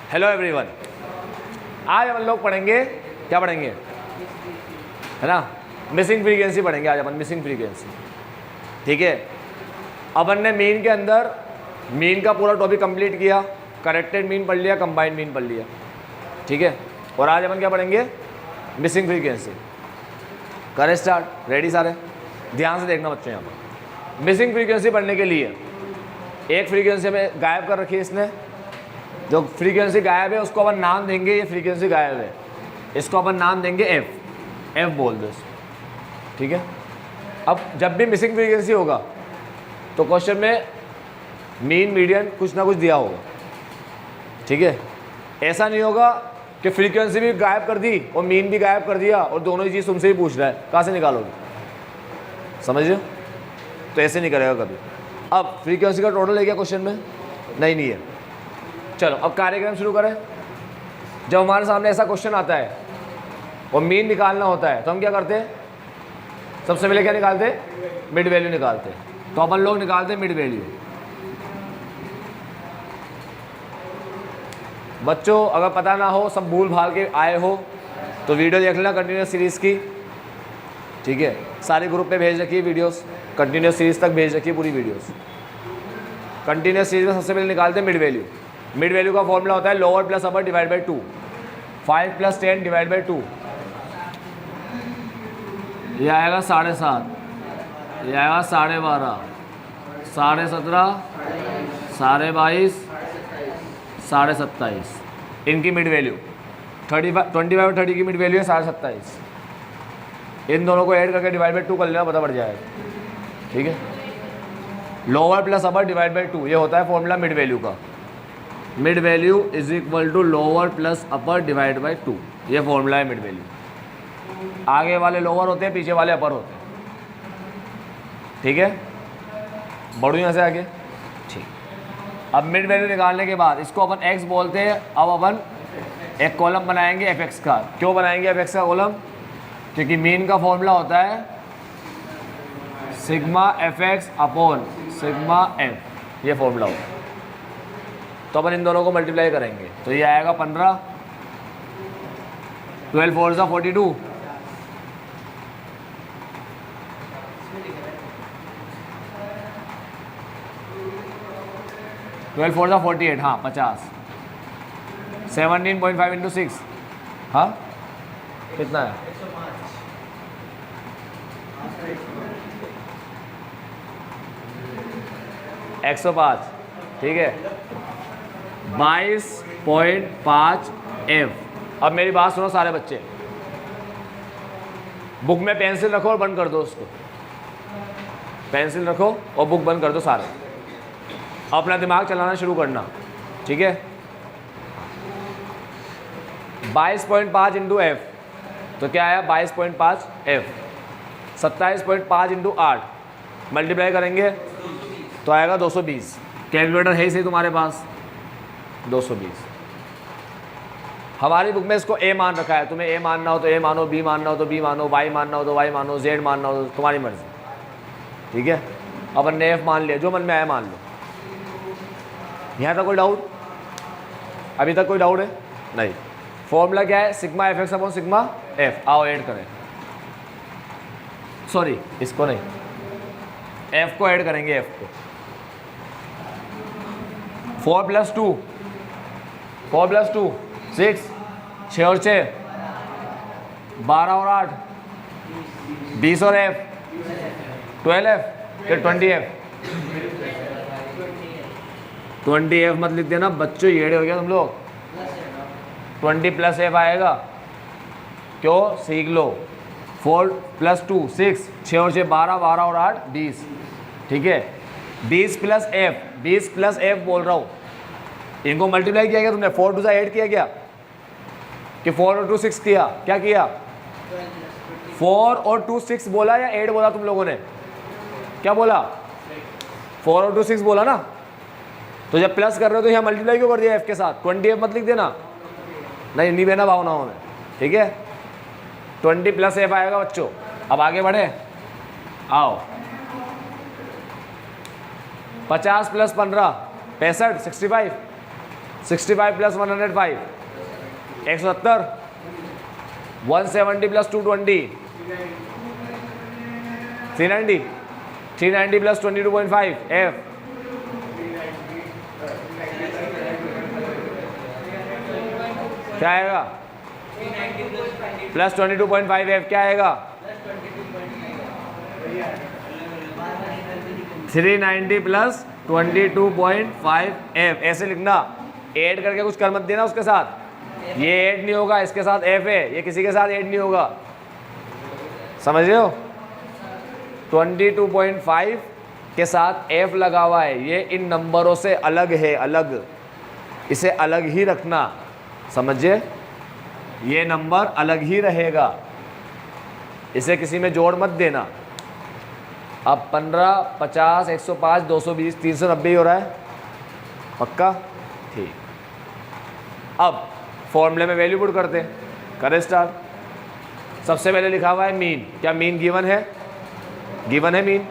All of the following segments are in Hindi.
हेलो एवरीवन, आज हम लोग पढ़ेंगे, क्या पढ़ेंगे, है ना, मिसिंग फ्रीक्वेंसी पढ़ेंगे आज अपन, मिसिंग फ्रीक्वेंसी। ठीक है, अपन ने मीन के अंदर मीन का पूरा टॉपिक कंप्लीट किया, करेक्टेड मीन पढ़ लिया, कंबाइंड मीन पढ़ लिया। ठीक है, और आज अपन क्या पढ़ेंगे, मिसिंग फ्रीक्वेंसी। करें स्टार्ट, रेडी सारे, ध्यान से देखना बच्चों। यहाँ पर मिसिंग फ्रीक्वेंसी पढ़ने के लिए एक फ्रीक्वेंसी में गायब कर रखी है इसने, जो फ्रीक्वेंसी गायब है उसको अपन नाम देंगे, ये फ्रीक्वेंसी गायब है, इसको अपन नाम देंगे एफ बोल दो इसको। ठीक है, अब जब भी मिसिंग फ्रीक्वेंसी होगा तो क्वेश्चन में मीन मीडियन कुछ ना कुछ दिया होगा। ठीक है, ऐसा नहीं होगा कि फ्रीक्वेंसी भी गायब कर दी और मीन भी गायब कर दिया और दोनों ही चीज़ तुमसे ही पूछ रहा है, कहाँ से निकालोगे, समझ रहे हो? तो ऐसे नहीं करेगा कभी। अब फ्रीक्वेंसी का टोटल है क्या क्वेश्चन में? नहीं है। चलो अब कार्यक्रम शुरू करें। जब हमारे सामने ऐसा क्वेश्चन आता है और मीन निकालना होता है तो हम क्या करते हैं? सबसे पहले क्या निकालते हैं? मिड वैल्यू निकालते हैं। तो अपन लोग निकालते हैं मिड वैल्यू। बच्चों अगर पता ना हो, सब भूल भाल के आए हो तो वीडियो देख लेना कंटिन्यूस सीरीज़ की। ठीक है, सारे ग्रुप पे भेज रखी वीडियोस, कंटिन्यूस सीरीज़ तक भेज रखी पूरी वीडियोस। कंटिन्यूस सीरीज़ में सबसे पहले निकालते हैं मिड वैल्यू। मिड वैल्यू का फॉर्मूला होता है lower plus upper divide by 2, 5 + 10 divide by 2, ये आएगा 7.5, ये आएगा 12.5, 17.5, 22.5, 27.5। इनकी मिड वैल्यू 25 और 30 की मिड वैल्यू है 27.5। इन दोनों को ऐड करके डिवाइड बाई 2 कर लेना, पता पड़ जाएगा। ठीक है, lower plus upper divide by 2, ये होता है फॉर्मूला मिड वैल्यू का। Mid value is equal to lower plus upper divide by 2, ये फॉर्मूला है मिड वैल्यू। आगे वाले लोअर होते हैं, पीछे वाले अपर होते हैं। ठीक है, बढ़ू यहाँ से आगे। ठीक, अब मिड वैल्यू निकालने के बाद इसको अपन एक्स बोलते हैं। अब अपन एक कॉलम बनाएंगे एफ एक्स का। क्यों बनाएंगे एफ एक्स का कॉलम? क्योंकि मीन का फॉर्मूला होता है sigma F x upon sigma F, ये फॉर्मूला होता है। तो अपन इन दोनों को मल्टीप्लाई करेंगे तो ये आएगा 15, 12 4 = 42, 12 4 = 48, हाँ 50, 17.5 × 6, हाँ कितना है? 105। ठीक है, 22.5 F। अब मेरी बात सुनो सारे बच्चे, बुक में पेंसिल रखो और बंद कर दो उसको। पेंसिल रखो और बुक बंद कर दो सारे, अपना दिमाग चलाना शुरू करना। ठीक है, 22.5 × F, तो क्या आया? 22.5 F। 27.5 × 8 मल्टीप्लाई करेंगे तो आएगा 220। कैलकुलेटर है ही सही तुम्हारे पास, 220। हमारी बुक में इसको ए मान रखा है, तुम्हें ए मानना हो तो ए मानो, बी मानना हो तो बी मानो, वाई मानना हो तो वाई मानो, जेड मानना हो तो तुम्हारी मर्जी। ठीक है, अपन ने एफ मान लिया, जो मन में आया मान लो। यहाँ तक कोई डाउट? अभी तक कोई डाउट है? नहीं। फॉर्मूला क्या है? Sigma F x upon sigma F. आओ ऐड करें, सॉरी इसको नहीं, एफ को ऐड करेंगे। एफ को 4 + 2, 4 + 2 6, 6 और 6 12 और 8 20 और F 12F, फिर 20F। 20F मत लिख देना बच्चों, येड़े हो गया तुम लोग। 20 + F आएगा, क्यों? सीख लो। 4 + 2 6, 6 और 6 12, 12 और 8 20। ठीक है, 20 + F, 20 + F बोल रहा हूँ। इनको मल्टीप्लाई किया गया तुमने, 4 2 8 किया गया कि 4 और 2 6 किया? क्या किया? 4 और 2 6 बोला या 8 बोला तुम लोगों ने? क्या बोला? 4 और 2 6 बोला ना। तो जब प्लस कर रहे हो तो यहाँ मल्टीप्लाई क्यों कर दिया एफ के साथ? 20F मत लिख देना, नहीं देना भावनाओं में। ठीक है, 20 + F आएगा बच्चों। अब आगे बढ़े, आओ। 50 + 15 65, 65 प्लस 105 170, 170 प्लस 220 390, 390 प्लस 22.5 एफ, क्या आएगा? प्लस 22.5 एफ क्या आएगा? 390 प्लस 22.5 एफ। ऐसे लिखना, ऐड करके कुछ कर मत देना उसके साथ, ये ऐड नहीं होगा, इसके साथ एफ है, ये किसी के साथ ऐड नहीं होगा, समझ रहे हो? 22.5 के साथ एफ लगा हुआ है, ये इन नंबरों से अलग है, अलग, इसे अलग ही रखना, समझे? ये नंबर अलग ही रहेगा, इसे किसी में जोड़ मत देना। अब 15, 50, 105, 220, 390 ही हो रहा है, पक्का? ठीक। अब फॉर्मूले में वैल्यू पुट करते हैं, करें स्टार्ट। सबसे पहले लिखा हुआ है मीन, क्या मीन गिवन है? गिवन है मीन,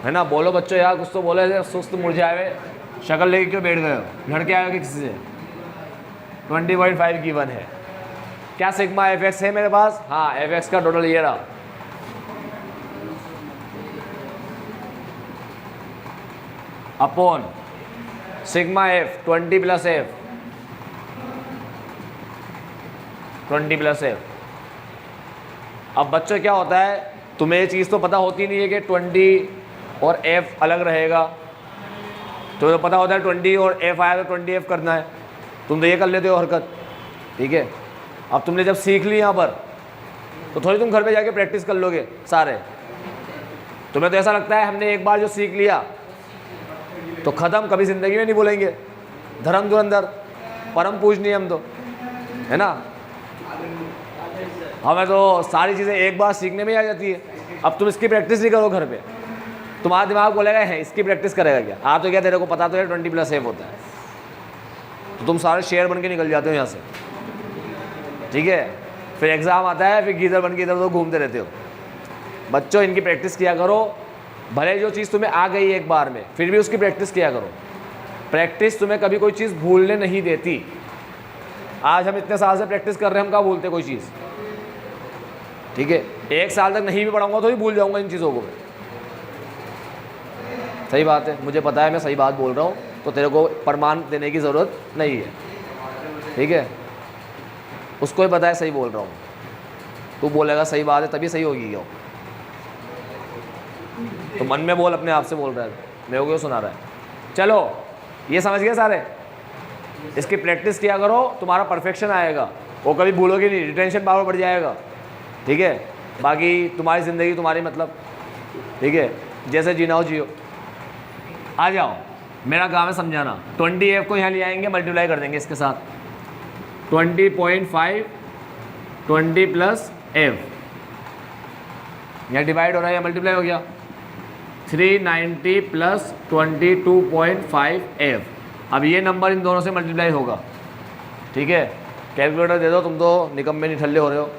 है ना? बोलो बच्चों यार, कुछ तो बोले, सुस्त मुरझाए हुए शक्ल लेके क्यों बैठ गए हो? लड़ के आए हो कि किसी से? 20.5 गिवन है। क्या सिग्मा एफ एक्स है मेरे पास? हाँ, एफ एक्स का टोटल ये रहा, upon sigma F 20 plus F, 20 plus F. अब बच्चों क्या होता है, तुम्हें ये चीज़ तो पता होती नहीं है कि 20 और एफ अलग रहेगा, तुम्हें तो पता होता है 20 और एफ आया तो 20 एफ करना है, तुम तो ये कर लेते हो हरकत, ठीक है? अब तुमने जब सीख ली यहाँ पर, तो थोड़ी तुम घर पे जाके प्रैक्टिस कर लोगे सारे। तुम्हें तो ऐसा लगता है हमने एक बार जो सीख लिया तो ख़त्म, कभी ज़िंदगी में नहीं भूलेंगे, धर्म धुरंधर, परम पूजनीय हम तो, है ना? हमें तो सारी चीज़ें एक बार सीखने में ही आ जाती है। अब तुम इसकी प्रैक्टिस नहीं करो घर पे, तुम्हारा दिमाग बोलेगा है इसकी प्रैक्टिस करेगा क्या? हाँ तो क्या, तेरे को पता तो है 20 प्लस एफ होता है, तो तुम सारे शेयर बन के निकल जाते हो यहाँ से, ठीक है? फिर एग्ज़ाम आता है, फिर गीदर बन के इधर उधर घूमते रहते हो। बच्चों इनकी प्रैक्टिस किया करो, भले जो चीज़ तुम्हें आ गई एक बार में, फिर भी उसकी प्रैक्टिस किया करो। प्रैक्टिस तुम्हें कभी कोई चीज़ भूलने नहीं देती। आज हम इतने साल से प्रैक्टिस कर रहे हैं, हम कहाँ भूलते कोई चीज़, ठीक है? 1 साल तक नहीं भी पढ़ाऊंगा तो भी भूल जाऊंगा इन चीज़ों को। सही बात है, मुझे पता है मैं सही बात बोल रहा हूँ, तो तेरे को प्रमाण देने की ज़रूरत नहीं है, ठीक है? उसको ही पता है सही बोल रहा हूँ, तू बोलेगा सही बात है तभी सही होगी क्यों? तो मन में बोल, अपने आप से बोल रहा है, मेरे को क्यों सुना रहा है? चलो ये समझ गए सारे, इसकी प्रैक्टिस किया करो, तुम्हारा परफेक्शन आएगा, वो कभी भूलोगे नहीं, रिटेंशन पावर बढ़ जाएगा, ठीक है? बाकी तुम्हारी ज़िंदगी तुम्हारी मतलब, ठीक है? जैसे जीना हो जियो। आ जाओ, मेरा काम है समझाना। 20 एफ को यहाँ ले आएंगे, मल्टीप्लाई कर देंगे इसके साथ, 20.5 20 प्लस एफ, यहाँ डिवाइड हो रहा है या मल्टीप्लाई हो गया, 390 प्लस 22.5 एफ। अब ये नंबर इन दोनों से मल्टीप्लाई होगा, ठीक है? कैलकुलेटर दे दो, तुम तो निकम्मे निठल्ले हो रहे हो।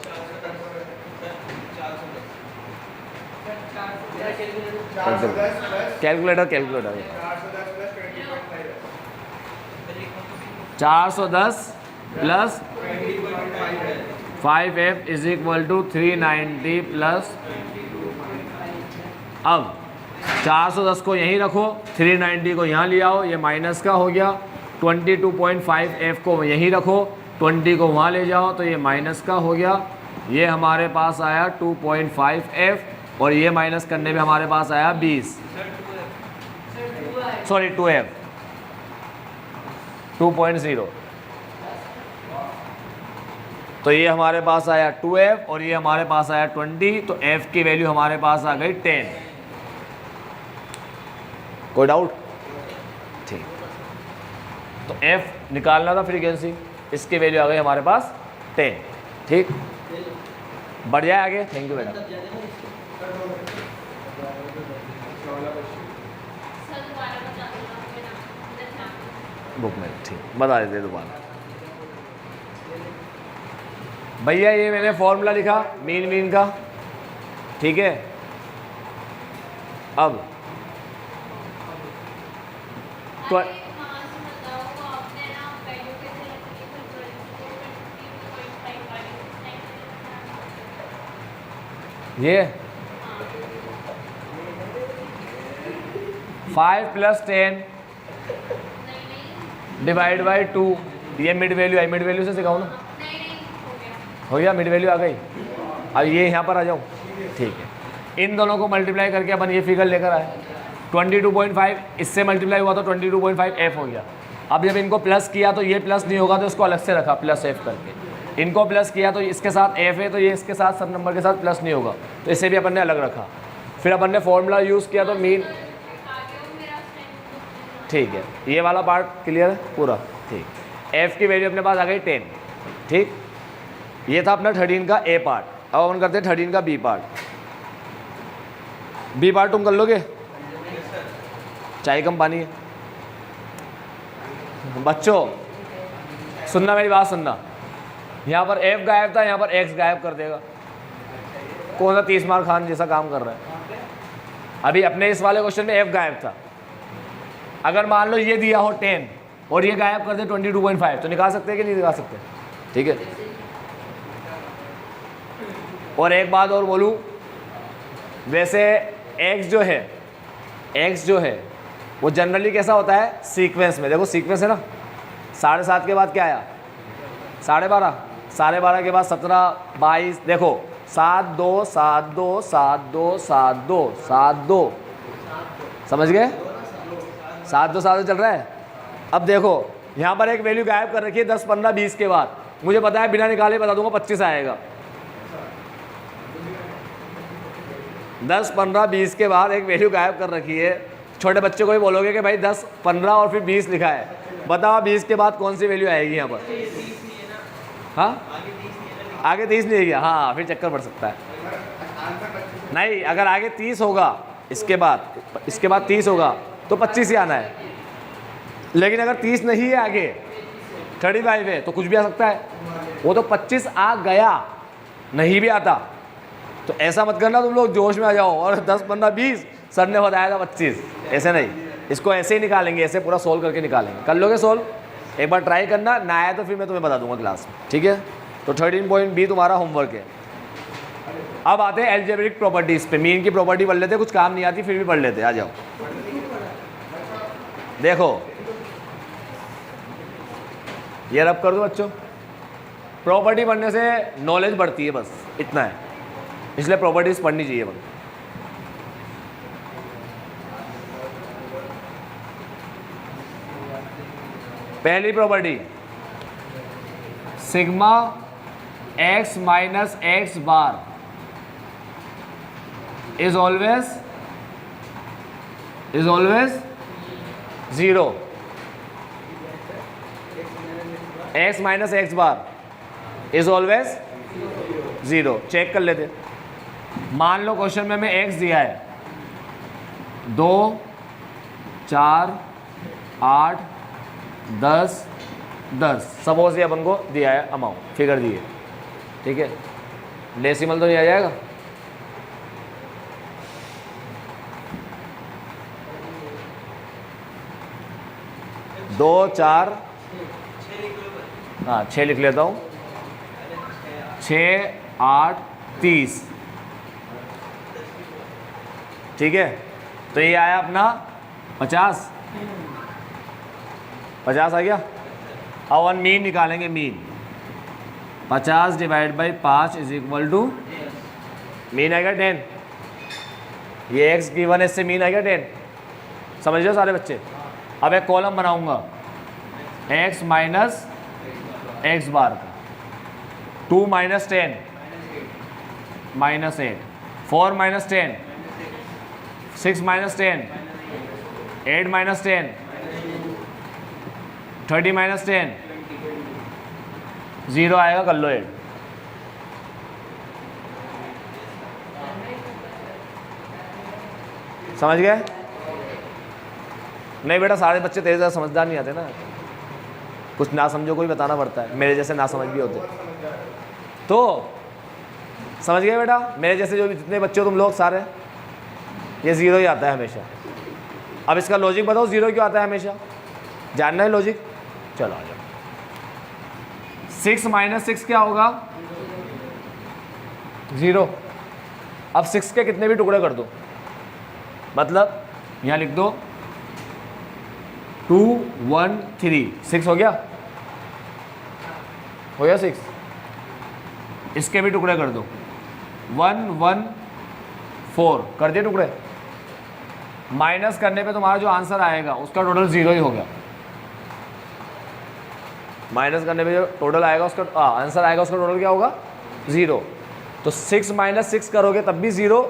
Calculator 410 plus 5f is equal to 390 plus, अब 410 को यहीं रखो, 390 को यहाँ ले आओ, ये माइनस का हो गया, 22.5f को यहीं रखो, 20 को वहाँ ले जाओ तो ये माइनस का हो गया, ये हमारे पास आया 2.5f, और ये माइनस करने में हमारे पास आया 20, सॉरी 2f 2.0, तो ये हमारे पास आया 2f और ये हमारे पास आया 20, तो f की वैल्यू हमारे पास आ गई 10। कोई डाउट? ठीक, तो f निकालना था फ्रीक्वेंसी, इसकी वैल्यू आ गई हमारे पास 10, ठीक? बढ़ जाए आगे। थैंक यू बेटा। बुक में ठीक बता देते दोबारा। भैया ये मैंने फॉर्मूला लिखा मीन मीन का, ठीक है? अब ये 5 + 10 डिवाइड बाई 2, ये मिड वैल्यू है, मिड वैल्यू से सिखाऊँ ना? हो गया, मिड वैल्यू आ गई। अब ये यहाँ पर आ जाओ, ठीक है। इन दोनों को मल्टीप्लाई करके अपन ये फिगर लेकर आए, 22.5 इससे मल्टीप्लाई हुआ तो 22.5 एफ हो गया। अब जब इनको प्लस किया तो ये प्लस नहीं होगा तो इसको अलग से रखा प्लस एफ करके, इनको प्लस किया तो इसके साथ एफ है तो ये इसके साथ सब नंबर के साथ प्लस नहीं होगा तो इसे भी अपन ने अलग रखा। फिर अपन ने फॉर्मूला यूज़ किया तो मीन, ठीक है, ये वाला पार्ट क्लियर है पूरा, ठीक। एफ की वैल्यू अपने पास आ गई 10, ठीक। ये था अपना 13 का ए पार्ट। अब अपन करते हैं 13 का बी पार्ट। बी पार्ट तुम कर लोगे? चाय कम पानी है। बच्चों सुनना, मेरी बात सुनना, यहाँ पर एफ गायब था, यहाँ पर एक्स गायब कर देगा। कौन सा 30 मार खान जैसा काम कर रहा है? अभी अपने इस वाले क्वेश्चन में एफ गायब था, अगर मान लो ये दिया हो 10 और ये गायब कर दे 22.5 तो निकाल सकते हैं कि नहीं निकाल सकते? ठीक है। और एक बात और बोलूँ, वैसे x जो है वो जनरली कैसा होता है सीक्वेंस में। देखो सीक्वेंस है ना, 7.5 के बाद क्या आया? 12.5, 12.5 के बाद 17, 22, देखो 7 2 7 2 7 2 7 2 7 2, समझ गए? 7 2 7 2 चल रहा है। अब देखो यहाँ पर एक वैल्यू गायब कर रखी है 10 15 20 के बाद, मुझे पता है बिना निकाले बता दूंगा 25 आएगा। 10 15 20 के बाद एक वैल्यू गायब कर रखी है। छोटे बच्चे को भी बोलोगे कि भाई 10 15 और फिर 20 लिखा है, बताओ 20 के बाद कौन सी वैल्यू आएगी यहाँ पर? हाँ आगे 30 नहीं है क्या? हाँ फिर चक्कर पड़ सकता है। नहीं, अगर आगे 30 होगा इसके बाद 30 होगा तो 25 ही आना है। लेकिन अगर 30 नहीं है आगे 35 है तो कुछ भी आ सकता है। वो तो 25 आ गया, नहीं भी आता। तो ऐसा मत करना तुम लोग जोश में आ जाओ और 10 15 20 सर ने बताया था 25, ऐसे नहीं। इसको ऐसे ही निकालेंगे, ऐसे पूरा सोल्व करके निकालेंगे। कर लोगे सोल्व? एक बार ट्राई करना, ना आया तो फिर मैं तुम्हें बता दूंगा क्लास में, ठीक है। तो 13.b तुम्हारा होमवर्क है। अब आते हैं एल्जेब्रिक प्रॉपर्टीज़ पे। मीन की प्रॉपर्टी पढ़ लेते, कुछ काम नहीं आती फिर भी पढ़ लेते। आ जाओ, देखो ये रब कर दो बच्चों। प्रॉपर्टी पढ़ने से नॉलेज बढ़ती है, बस इतना है, इसलिए प्रॉपर्टीज पढ़नी चाहिए बस। पहली property, sigma x minus x bar is always 0। x minus x bar is always 0। Check कर लेते। मान लो क्वेश्चन में हमें x दिया है 2 4 8 10 10, सपोज ये अपन को दिया है अमाउंट, फिगर दी है, ठीक है। डेसिमल तो नहीं आ जाएगा? दो 4, हाँ 6 लिख लेता हूँ, 6 8 30, ठीक है। तो ये आया अपना 50 आ गया। अब अपन मीन निकालेंगे। Mean 50 divide by 5 is equal to, mean आएगा 10। ये एक्स गिवन है, इससे मीन आएगा 10। समझ लो सारे बच्चे। अब एक कॉलम बनाऊंगा x माइनस एक्स बार का, 2 minus 10 minus 8, 4 minus 10 6 minus 10 8 minus 10 30 minus 10 0 आएगा, कर लो 8। समझ गए? नहीं बेटा, सारे बच्चे तेरे ज़्यादा समझदार नहीं आते ना, कुछ ना समझो कोई बताना पड़ता है, मेरे जैसे ना समझ भी होते। तो समझ गए बेटा? मेरे जैसे जो भी जितने बच्चे हो तुम लोग सारे, ये 0 ही आता है हमेशा। अब इसका लॉजिक बताओ, 0 क्यों आता है हमेशा? जानना है लॉजिक? चलो आ जाओ। 6 माइनस 6 क्या होगा? 0। अब 6 के कितने भी टुकड़े कर दो, मतलब यहाँ लिख दो 2 1 3, 6 हो गया 6। इसके भी टुकड़े कर दो 1 1 4, कर दिए टुकड़े। माइनस करने पे तुम्हारा जो आंसर आएगा उसका टोटल 0 ही हो गया। माइनस करने पे जो टोटल आएगा उसका आंसर आएगा उसका टोटल क्या होगा 0। तो 6 - 6 करोगे तब भी 0।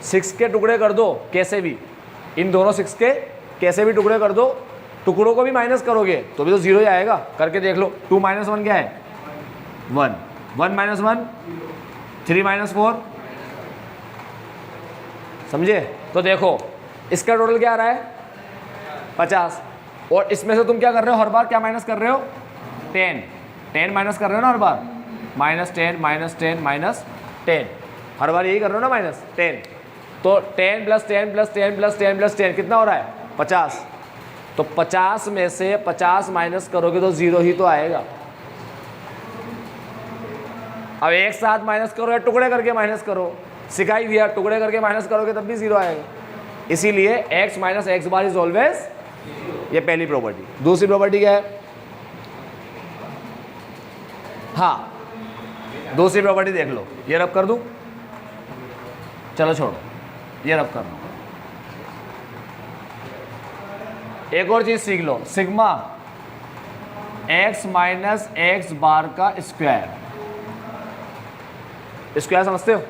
6 के टुकड़े कर दो कैसे भी, इन दोनों 6 के कैसे भी टुकड़े कर दो, टुकड़ों को भी माइनस करोगे तो भी तो 0 ही आएगा। करके देख लो। 2 - 1 क्या है 1, 1 - 1 3 - 4, समझे। तो देखो इसका टोटल क्या आ रहा है 50, और इसमें से तुम क्या कर रहे हो हर बार, क्या माइनस कर रहे हो 10 माइनस कर रहे हो ना हर बार, -10 -10 -10, हर बार यही कर रहे हो ना -10। तो 10 + 10 + 10 + 10 + 10 कितना हो रहा है 50। तो 50 में से 50 माइनस करोगे तो 0 ही तो आएगा। अब एक साथ माइनस करो या टुकड़े करके माइनस करो, सिखाई दिया, टुकड़े करके माइनस करोगे तब भी 0 आएगा। इसीलिए x - x bar is always, ये पहली प्रॉपर्टी। दूसरी प्रॉपर्टी क्या है, हाँ दूसरी प्रॉपर्टी देख लो, ये रब कर दूं, चलो छोड़ो ये रब कर लो। एक और चीज सीख लो, सिग्मा x - x बार का स्क्वायर। स्क्वायर समझते हो,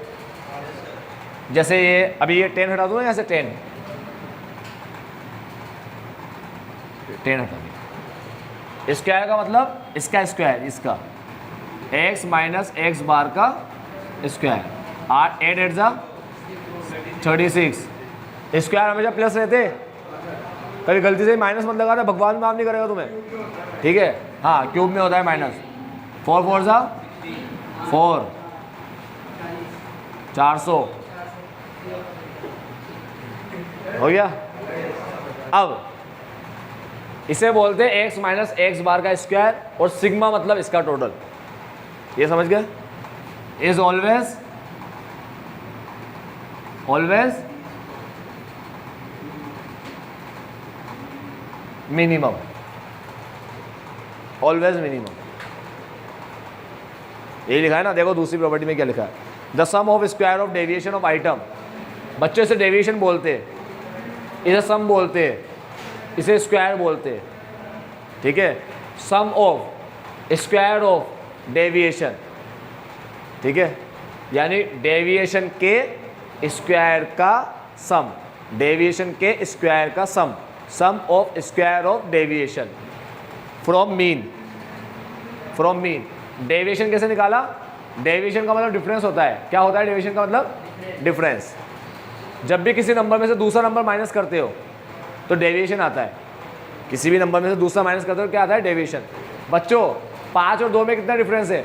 जैसे ये अभी ये 10 हटा दूँ ना, यहाँ से 10 हटा दिया। स्क्वायर का मतलब इसका स्क्वायर, इसका x - x बार का स्क्वायर। 8 8 जा 36। स्क्वायर हमेशा प्लस रहते, कभी गलती से माइनस मत लगा, भगवान माफ नहीं करेगा तुम्हें, ठीक है। हाँ क्यूब में होता है माइनस। 4 4 जा 4, 400 हो गया। अब इसे बोलते हैं x - x बार का स्क्वायर, और सिग्मा मतलब इसका टोटल। ये समझ गए, is always minimum, always minimum, यही लिखा है ना। देखो दूसरी प्रॉपर्टी में क्या लिखा है, the sum of square of deviation of item. बच्चे इसे डेविएशन बोलते हैं, इसे सम बोलते हैं, इसे स्क्वायर बोलते हैं, ठीक है। सम ऑफ स्क्वायर ऑफ डेविएशन, ठीक है, यानी डेविएशन के स्क्वायर का सम, डेविएशन के स्क्वायर का sum, sum of square of deviation from mean. From mean deviation कैसे निकाला, डेविएशन का मतलब डिफरेंस होता है। क्या होता है डेविएशन का मतलब, डिफरेंस। जब भी किसी नंबर में से दूसरा नंबर माइनस करते हो तो डेविएशन आता है। किसी भी नंबर में से दूसरा माइनस करते हो क्या आता है, डेविएशन। बच्चों 5 और 2 में कितना डिफरेंस है,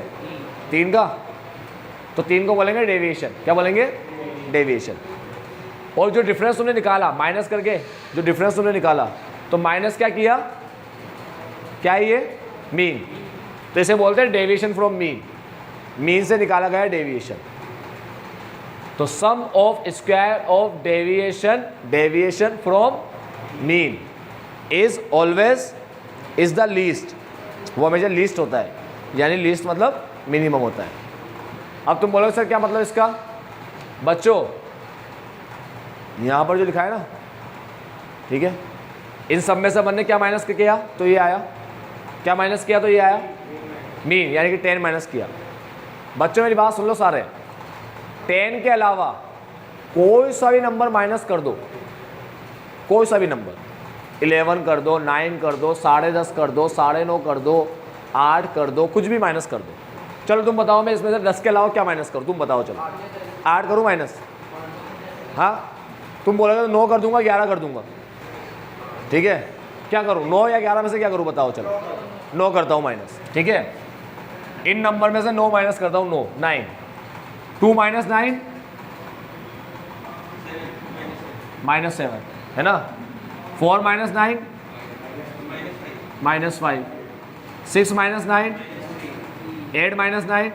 3 का, तो 3 को बोलेंगे डेविएशन। क्या बोलेंगे, डेविएशन। और जो डिफरेंस तुमने निकाला माइनस करके, जो डिफरेंस तुमने निकाला, तो माइनस क्या किया, क्या है ये, मीन, तो इसे बोलते हैं डेविएशन फ्रॉम मीन। मीन से निकाला गया डेविएशन। तो sum of square of deviation, deviation from mean is always is the least, वो हमेशा लीस्ट होता है, यानी लीस्ट मतलब मिनिमम होता है। अब तुम बोलोगे सर क्या मतलब इसका, बच्चों यहाँ पर जो लिखा है ना, ठीक है, इन सब में से अपन ने क्या माइनस किया तो ये आया, क्या माइनस किया तो ये आया, मीन, यानी कि 10 माइनस किया। बच्चों मेरी बात सुन लो सारे, 10 के अलावा कोई सा भी नंबर माइनस कर दो, कोई सा भी नंबर, 11 कर दो, 9 कर दो, 10.5 कर दो, 9.5 कर दो, 8 कर दो, कुछ भी माइनस कर दो। चलो तुम बताओ, मैं इसमें से 10 के अलावा क्या माइनस करूँ, तुम बताओ। चलो 8 करूँ माइनस, हाँ तुम बोलोगे तो 9 कर दूंगा, 11 कर दूंगा, ठीक है। क्या करूँ, 9 या 11 में से क्या करूँ बताओ। चलो 9 करता हूँ माइनस, ठीक है। इन नंबर में से 9 माइनस करता हूँ, 9, 2 - 9 -7 है ना, 4 - 9 -5, 6 - 9 8 - 9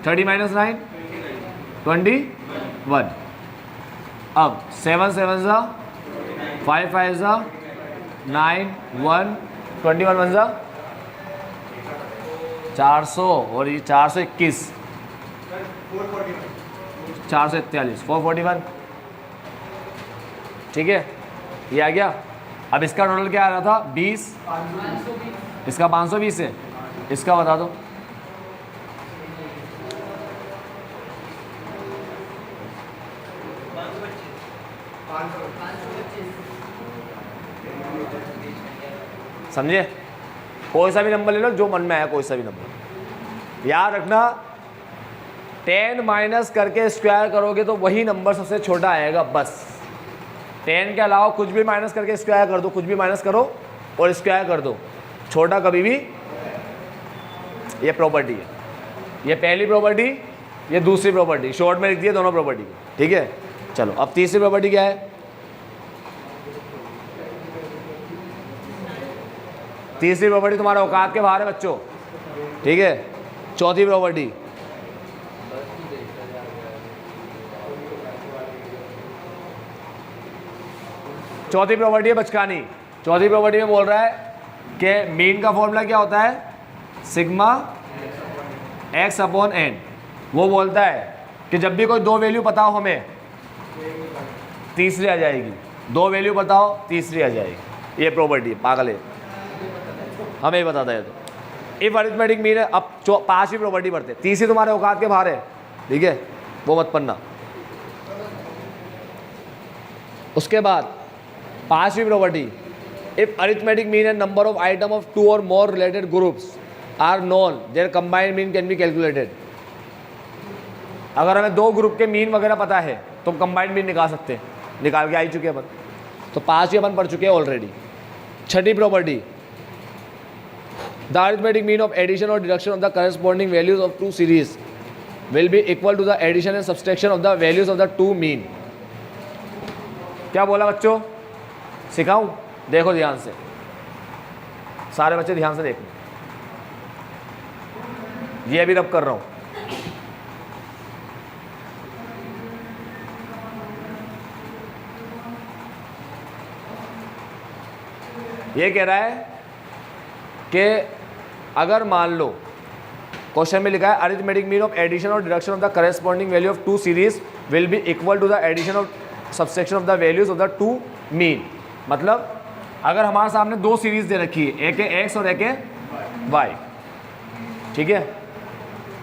30 - 9 21। अब 7 7 ज़ा 5 5 ज़ा 9 1 21 1 ज़ा 400 और ये 421 441 441। ठीक है, ये आ गया। अब इसका टोटल क्या आ रहा था 20, इसका 520 है, इसका बता दो। समझे? कोई सा भी नंबर ले लो जो मन में आया, कोई सा भी नंबर। याद रखना 10 माइनस करके स्क्वायर करोगे तो वही नंबर सबसे छोटा आएगा बस। 10 के अलावा कुछ भी माइनस करके स्क्वायर कर दो, कुछ भी माइनस करो और स्क्वायर कर दो, छोटा कभी भी। ये प्रॉपर्टी है, ये पहली प्रॉपर्टी, ये दूसरी प्रॉपर्टी, शॉर्ट में लिख दिए दोनों प्रॉपर्टी। ठीक है, चलो अब तीसरी प्रॉपर्टी क्या है? तीसरी प्रॉपर्टी तुम्हारा औकात के बाहर है बच्चों। ठीक है, चौथी प्रॉपर्टी है बचकानी। चौथी प्रॉपर्टी में बोल रहा है कि मीन का फॉर्मूला क्या होता है? Sigma x upon n। वो बोलता है कि जब भी कोई दो वैल्यू बताओ हमें, तीसरी आ जाएगी। दो वैल्यू बताओ, तीसरी आ जाएगी। ये प्रॉपर्टी है, पागल है, हमें ही बताता है। तो इफ अरिथमेटिक मीन है। अब 5वीं प्रॉपर्टी पढ़ते। तीसरी तुम्हारे औकात के बाहर है, ठीक है, वो मत पढ़ना। उसके बाद 5वीं property, if arithmetic mean and number of item of 2 और more related groups are known, their combined mean can be calculated. अगर हमें दो ग्रुप के मीन वगैरह पता है तो हम कंबाइंड मीन निकाल सकते हैं, निकाल के आ ही चुके हैं अपन। तो 5वीं अपन पढ़ चुके हैं ऑलरेडी। छठी property, the arithmetic mean of addition और deduction of the corresponding values of 2 series will be equal to the addition and subtraction of the values of the 2 mean. क्या बोला बच्चों? सिखाऊं? देखो ध्यान से, सारे बच्चे ध्यान से देखो। ये अभी रब कर रहा हूं। ये कह रहा है कि अगर मान लो क्वेश्चन में लिखा है अरिथमेटिक मीन ऑफ एडिशन और deduction of the corresponding value of 2 series will be equal to the addition of subtraction of the values of the 2 mean. मतलब अगर हमारे सामने दो सीरीज दे रखी है, एक है x और एक है y, ठीक है,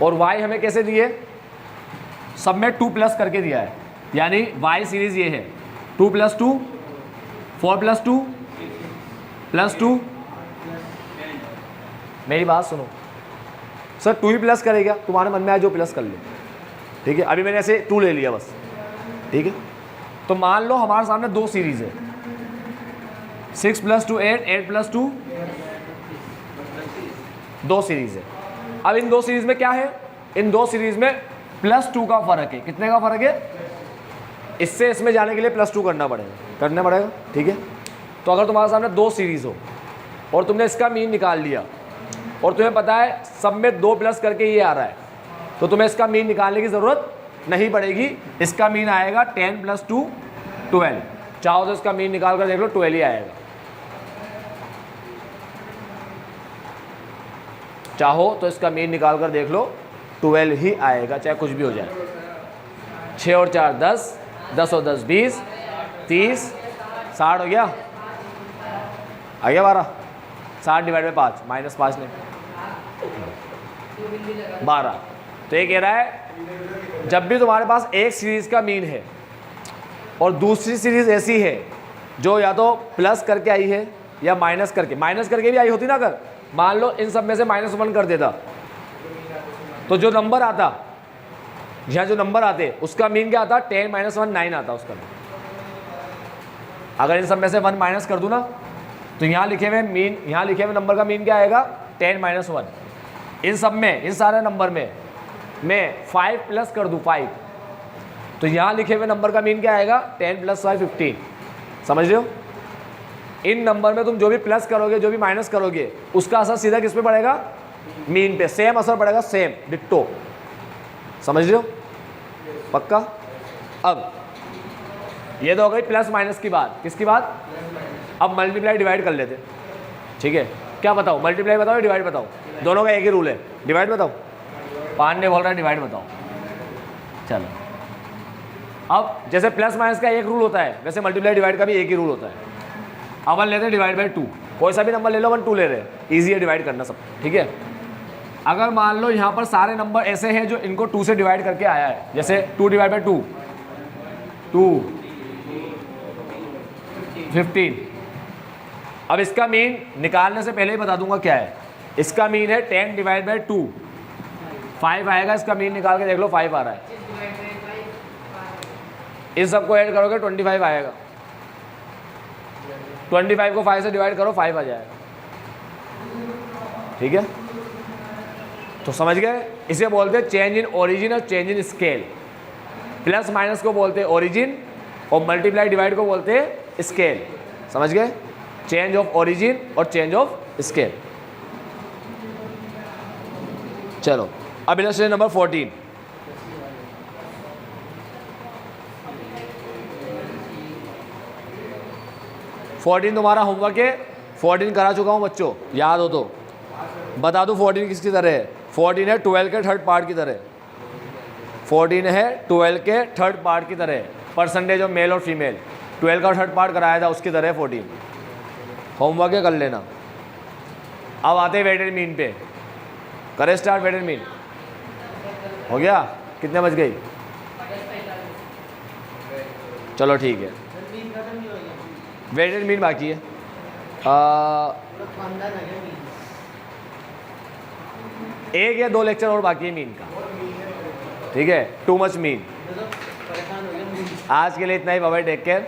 और y हमें कैसे दिए? सब में 2 प्लस करके दिया है, यानी y सीरीज ये है 2 + 2 4 + 2 + 2। मेरी बात सुनो सर, 2 ही प्लस करेगा, तुम्हारे मन में आए जो प्लस कर लो। ठीक है, अभी मैंने ऐसे 2 ले लिया बस। ठीक है, तो मान लो हमारे सामने दो सीरीज है, 6 + 2 8, 8 + 2 दो सीरीज है। अब इन दो सीरीज में क्या है? इन दो सीरीज में +2 का फर्क है। कितने का फर्क है? इससे इसमें जाने के लिए +2 करना पड़ेगा। ठीक है, तो अगर तुम्हारे सामने दो सीरीज हो और तुमने इसका मीन निकाल लिया और तुम्हें पता है सब में 2 प्लस करके ये आ रहा है, तो तुम्हें इसका मीन निकालने की ज़रूरत नहीं पड़ेगी। इसका मीन आएगा 10 + 2 12। चाहो तो इसका मीन निकाल कर देख लो, 12 ही आएगा। चाहो तो इसका मीन निकाल कर देख लो, 12 ही आएगा, चाहे कुछ भी हो जाए। 6 और 4 10, 10 और 10 20, 30 60 हो गया, आ गया 12। 60 / 5 -5 नहीं 12। तो ये कह रहा है जब भी तुम्हारे पास एक सीरीज का मीन है और दूसरी सीरीज ऐसी है जो या तो प्लस करके आई है या माइनस करके भी आई होती ना, अगर मान लो इन सब में से -1 कर देता तो जो नंबर आता, यहाँ जो नंबर आते उसका मीन क्या आता? 10 - 1 9 आता उसका। अगर इन सब में से 1 माइनस कर दूँ ना, तो यहाँ लिखे हुए नंबर का मीन क्या आएगा? 10 - 1। इन सब में, इन सारे नंबर में मैं 5 प्लस कर दूँ 5, तो यहाँ लिखे हुए नंबर का मीन क्या आएगा? 10 + 5 15। समझ रहे हो? इन नंबर में तुम जो भी प्लस करोगे, जो भी माइनस करोगे, उसका असर सीधा किस पे पड़ेगा? मीन पे। सेम असर पड़ेगा, सेम डिट्टो। समझ रहे हो? पक्का। अब ये तो हो गई प्लस माइनस की बात, किसकी बात? अब मल्टीप्लाई डिवाइड कर लेते, ठीक है। क्या बताओ, मल्टीप्लाई बताओ या डिवाइड बताओ? दोनों का एक ही रूल है, डिवाइड बताओ। पांडे बोल रहा है डिवाइड बताओ। चलो, अब जैसे प्लस माइनस का एक रूल होता है, वैसे मल्टीप्लाई डिवाइड का भी एक ही रूल होता है। अपन लेते हैं डिवाइड बाई 2, कोई सा भी नंबर ले लो, अपन 2 ले रहे हैं, ईजी है डिवाइड करना सब, ठीक है। अगर मान लो यहाँ पर सारे नंबर ऐसे हैं जो इनको 2 से डिवाइड करके आया है, जैसे 2 डिवाइड बाई 2, 2, 15। अब इसका मीन निकालने से पहले ही बता दूंगा क्या है। इसका मीन है 10 डिवाइड बाई 2, 5 आएगा। इसका मीन निकाल के देख लो, 5 आ रहा है। इस सबको ऐड करोगे 25 आएगा। 25 को 5 से डिवाइड करो, 5 आ जाएगा, ठीक है। तो समझ गए, इसे बोलते हैं चेंज इन ओरिजिन और change in scale. Plus minus को बोलते हैं ओरिजिन और मल्टीप्लाई डिवाइड को बोलते हैं स्केल। समझ गए, चेंज ऑफ ओरिजिन और चेंज ऑफ स्केल। चलो अब इलस्ट्रेशन नंबर 14। तुम्हारा होमवर्क है। 14 करा चुका हूं बच्चों, याद हो तो बता दूं। 14 किसकी तरह है? 14 है 12 के थर्ड पार्ट की तरह। 14 है 12 के थर्ड पार्ट की तरह, परसेंटेज ऑफ मेल और फीमेल। 12 का थर्ड पार्ट कराया था उसकी तरह 14। होमवर्क है, कर लेना। अब आते हैं वेटेड मीन पे। करे स्टार्ट। वेटेड मीन हो गया? कितने बज गई? चलो ठीक है, वेटेड मीन बाकी है। एक या 2 लेक्चर और बाकी है मीन का, ठीक है। Too much mean. आज के लिए इतना ही। Bye bye, take care,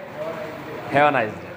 have a nice day.